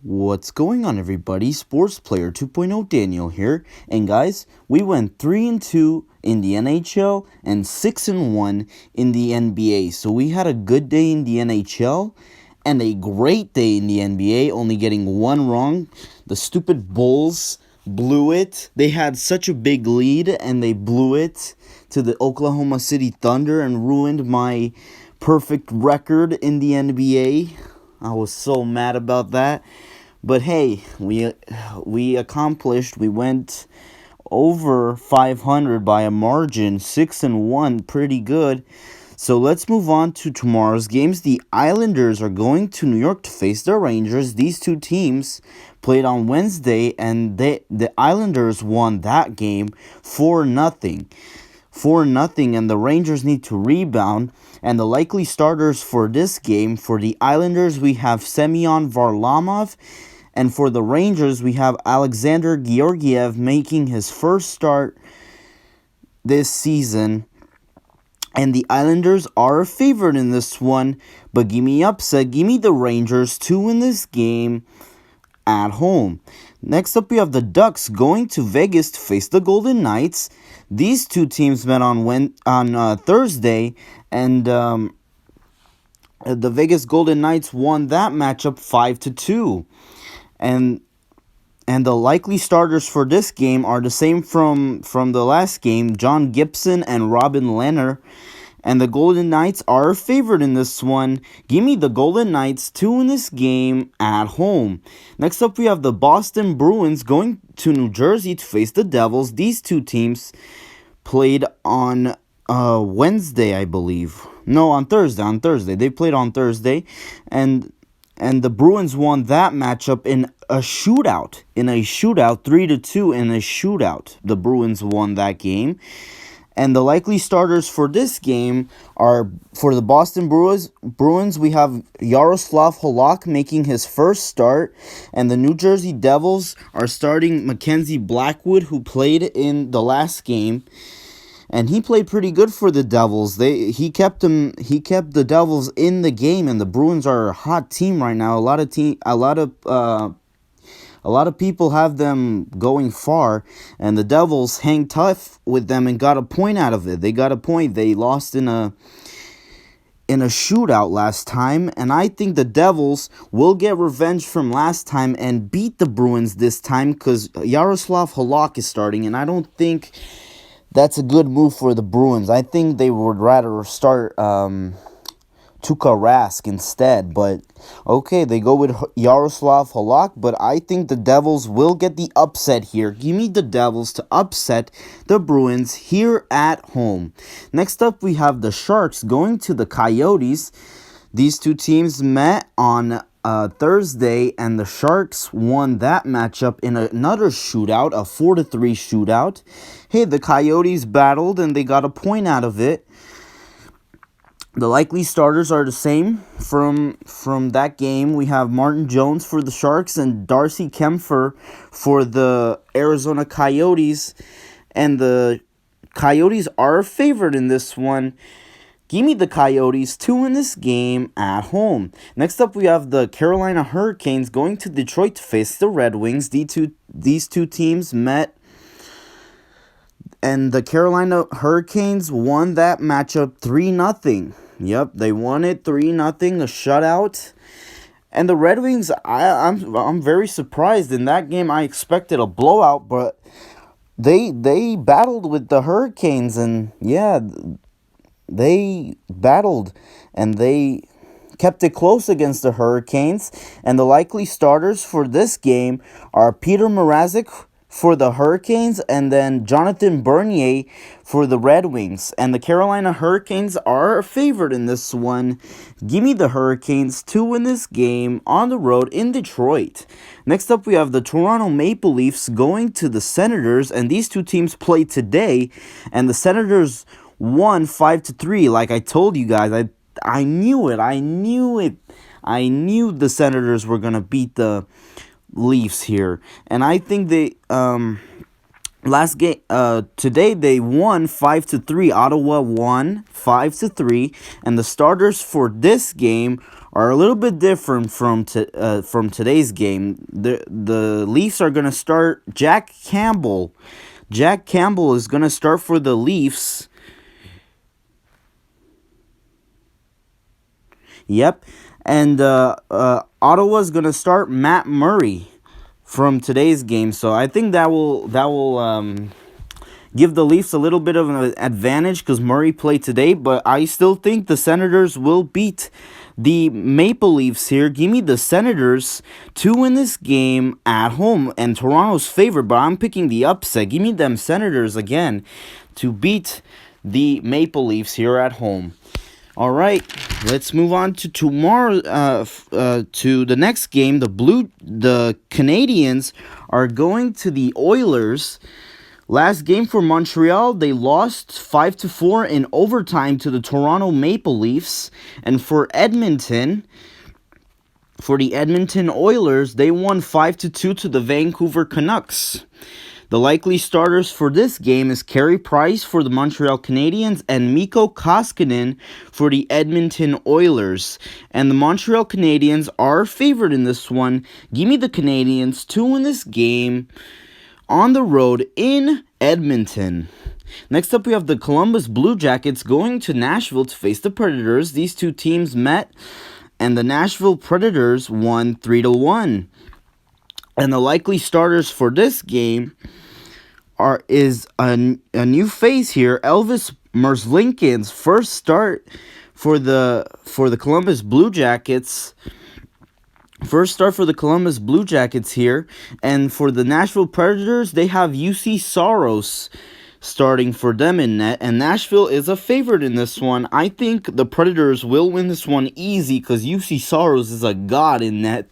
What's going on, everybody? Sports Player 2.0 Daniel here. And guys, we went 3-2 in the NHL and 6-1 in the NBA. So we had a good day in the NHL and a great day in the NBA, only getting one wrong. The stupid Bulls blew it. They had such a big lead and they blew it to the Oklahoma City Thunder and ruined my perfect record in the NBA. I was so mad about that. But hey, we accomplished. We went over 500 by a margin, 6-1, pretty good. So let's move on to tomorrow's games. The Islanders are going to New York to face the Rangers. These two teams played on Wednesday, and the Islanders won that game 4-0. 4-0, and the Rangers need to rebound. And the likely starters for this game, for the Islanders, we have Semyon Varlamov, and for the Rangers, we have Alexander Georgiev making his first start this season. And the Islanders are a favorite in this one, but give me upset. Give me the Rangers to win this game at home. Next up, we have the Ducks going to Vegas to face the Golden Knights. These two teams met on Thursday, and the Vegas Golden Knights won that matchup 5-2. And the likely starters for this game are the same from the last game, John Gibson and Robin Lehner. And the Golden Knights are a favorite in this one. Give me the Golden Knights to win this game at home. Next up, we have the Boston Bruins going to New Jersey to face the Devils. These two teams played on Wednesday, I believe. No, on Thursday. On Thursday. They played on Thursday. And the Bruins won that matchup in a shootout. 3-2 in a shootout. The Bruins won that game. And the likely starters for this game are, for the Boston Bruins, we have Yaroslav Halak making his first start. And the New Jersey Devils are starting Mackenzie Blackwood, who played in the last game. And he played pretty good for the Devils. He kept the Devils in the game, and the Bruins are a hot team right now. A lot of people have them going far, and the Devils hang tough with them and got a point out of it. They got a point. They lost in a shootout last time, and I think the Devils will get revenge from last time and beat the Bruins this time because Yaroslav Halak is starting, and I don't think that's a good move for the Bruins. I think they would rather start Tuukka Rask instead. But okay, they go with Yaroslav Halak. But I think the Devils will get the upset here. Give me the Devils to upset the Bruins here at home. Next up, we have the Sharks going to the Coyotes. These two teams met on Thursday, and the Sharks won that matchup in another shootout, a 4-3 shootout. Hey, the Coyotes battled and they got a point out of it. The likely starters are the same from that game. We have Martin Jones for the Sharks and Darcy Kempfer for the Arizona Coyotes. And the Coyotes are a favorite in this one. Give me the Coyotes to win this game at home. Next up, we have the Carolina Hurricanes going to Detroit to face the Red Wings. These two teams met, and the Carolina Hurricanes won that matchup 3-0. Yep, they won it 3-0, a shutout. And the Red Wings, I'm very surprised. In that game, I expected a blowout, but they battled with the Hurricanes, and yeah, they battled and they kept it close against the Hurricanes. And the likely starters for this game are Peter Mrazek for the Hurricanes and then Jonathan Bernier for the Red Wings. And the Carolina Hurricanes are a favorite in this one. Give me the Hurricanes to win this game on the road in Detroit. Next up, we have the Toronto Maple Leafs going to the Senators, and these two teams play today, and the Senators won 5-3. Like I told you guys, I knew it. I knew the Senators were gonna beat the Leafs here, and I think they last game today they won 5-3. Ottawa won 5-3, and the starters for this game are a little bit different from today's game. The Leafs are gonna start Jack Campbell. Jack Campbell is gonna start for the Leafs. Yep, and Ottawa's gonna start Matt Murray from today's game. So I think that will give the Leafs a little bit of an advantage because Murray played today, but I still think the Senators will beat the Maple Leafs here. Give me the Senators to win this game at home, and Toronto's favored, but I'm picking the upset. Give me them Senators again to beat the Maple Leafs here at home. All right, let's move on to tomorrow. To the next game, the Canadiens are going to the Oilers. Last game for Montreal, they lost 5-4 in overtime to the Toronto Maple Leafs. And for Edmonton, for the Edmonton Oilers, they won 5-2 to the Vancouver Canucks. The likely starters for this game is Carey Price for the Montreal Canadiens and Mikko Koskinen for the Edmonton Oilers. And the Montreal Canadiens are favored in this one. Give me the Canadiens to win this game on the road in Edmonton. Next up, we have the Columbus Blue Jackets going to Nashville to face the Predators. These two teams met, and the Nashville Predators won 3-1. And the likely starters for this game is a new face here. Elvis Merzlikins' first start for the Columbus Blue Jackets. First start for the Columbus Blue Jackets here. And for the Nashville Predators, they have UC Saros starting for them in net. And Nashville is a favorite in this one. I think the Predators will win this one easy because UC Saros is a god in net.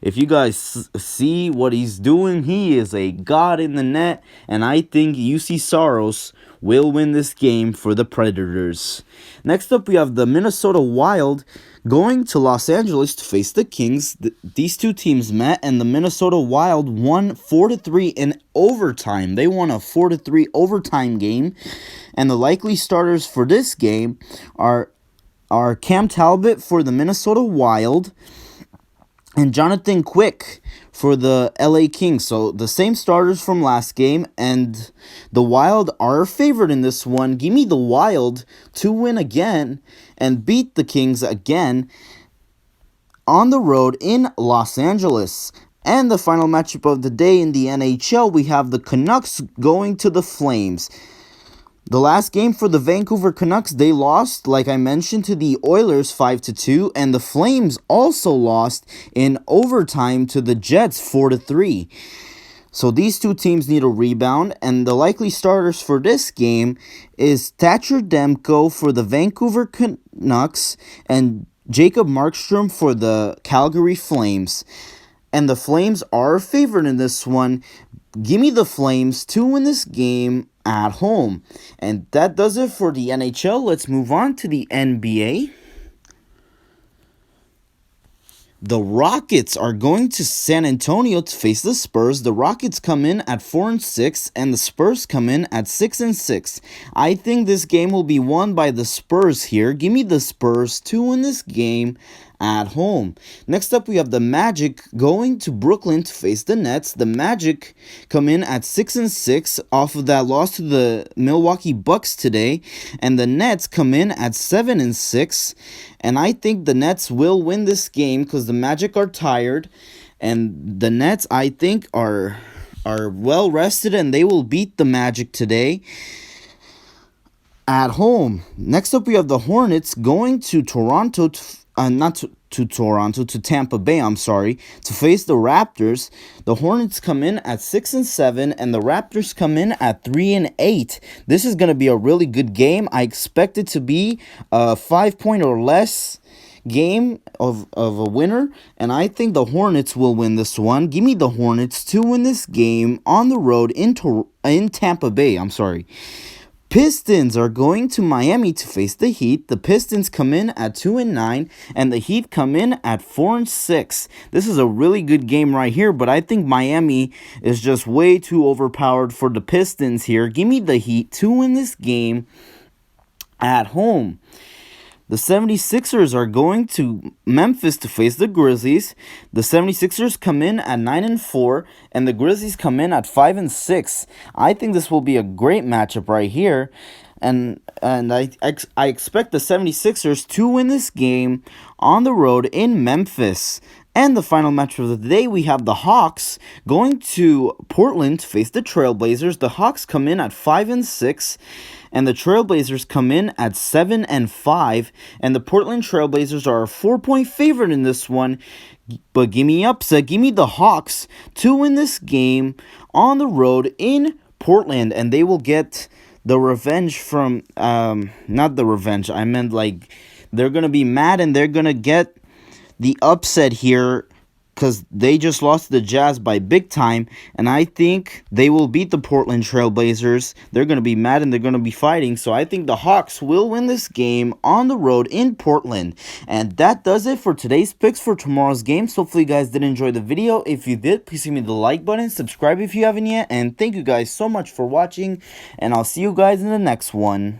If you guys see what he's doing, he is a god in the net. And I think UC Saros will win this game for the Predators. Next up, we have the Minnesota Wild going to Los Angeles to face the Kings. These two teams met, and the Minnesota Wild won 4-3 in overtime. They won a 4-3 overtime game. And the likely starters for this game are Cam Talbot for the Minnesota Wild and Jonathan Quick for the LA Kings. So the same starters from last game, and the Wild are favored in this one. Give me the Wild to win again and beat the Kings again on the road in Los Angeles. And the final matchup of the day in the NHL, we have the Canucks going to the Flames. The last game for the Vancouver Canucks, they lost, like I mentioned, to the Oilers 5-2, and the Flames also lost in overtime to the Jets 4-3. So these two teams need a rebound, and the likely starters for this game is Thatcher Demko for the Vancouver Canucks and Jacob Markstrom for the Calgary Flames. And the Flames are favored in this one. Give me the Flames to win this game at home. And that does it for the NHL. Let's move on to the NBA. The Rockets are going to San Antonio to face the Spurs. The Rockets come in at 4-6, and the Spurs come in at 6-6. I think this game will be won by the Spurs here. Give me the Spurs to win this game at home. Next up, we have the Magic going to Brooklyn to face the Nets. The Magic come in at 6-6 off of that loss to the Milwaukee Bucks today, and the Nets come in at 7-6. And I think the Nets will win this game because the Magic are tired, and the Nets, I think, are well rested, and they will beat the Magic today at home. Next up, we have the Hornets going to Toronto to Tampa Bay, to face the Raptors. The Hornets come in at 6-7, and the Raptors come in at 3-8. This is going to be a really good game. I expect it to be a 5-point or less game of a winner, and I think the Hornets will win this one. Give me the Hornets to win this game on the road in Tampa Bay. Pistons are going to Miami to face the Heat. The Pistons come in at 2-9, and the Heat come in at 4-6. This is a really good game right here, but I think Miami is just way too overpowered for the Pistons here. Give me the Heat to win this game at home. The 76ers are going to Memphis to face the Grizzlies. The 76ers come in at 9-4, and the Grizzlies come in at 5-6. I think this will be a great matchup right here. And I expect the 76ers to win this game on the road in Memphis. And the final match of the day, we have the Hawks going to Portland to face the Trailblazers. The Hawks come in at 5-6, and the Trailblazers come in at 7-5. And the Portland Trailblazers are a 4-point favorite in this one. But give me upset. Give me the Hawks to win this game on the road in Portland, and they will get the revenge from not the revenge. I meant like they're gonna be mad and they're gonna get the upset here because they just lost to the Jazz by big time, and I think they will beat the Portland Trailblazers. They're going to be mad and they're going to be fighting, so I think the Hawks will win this game on the road in Portland. And that does it for today's picks for tomorrow's games. Hopefully you guys did enjoy the video. If you did, please give me the like button, subscribe if you haven't yet, and thank you guys so much for watching, and I'll see you guys in the next one.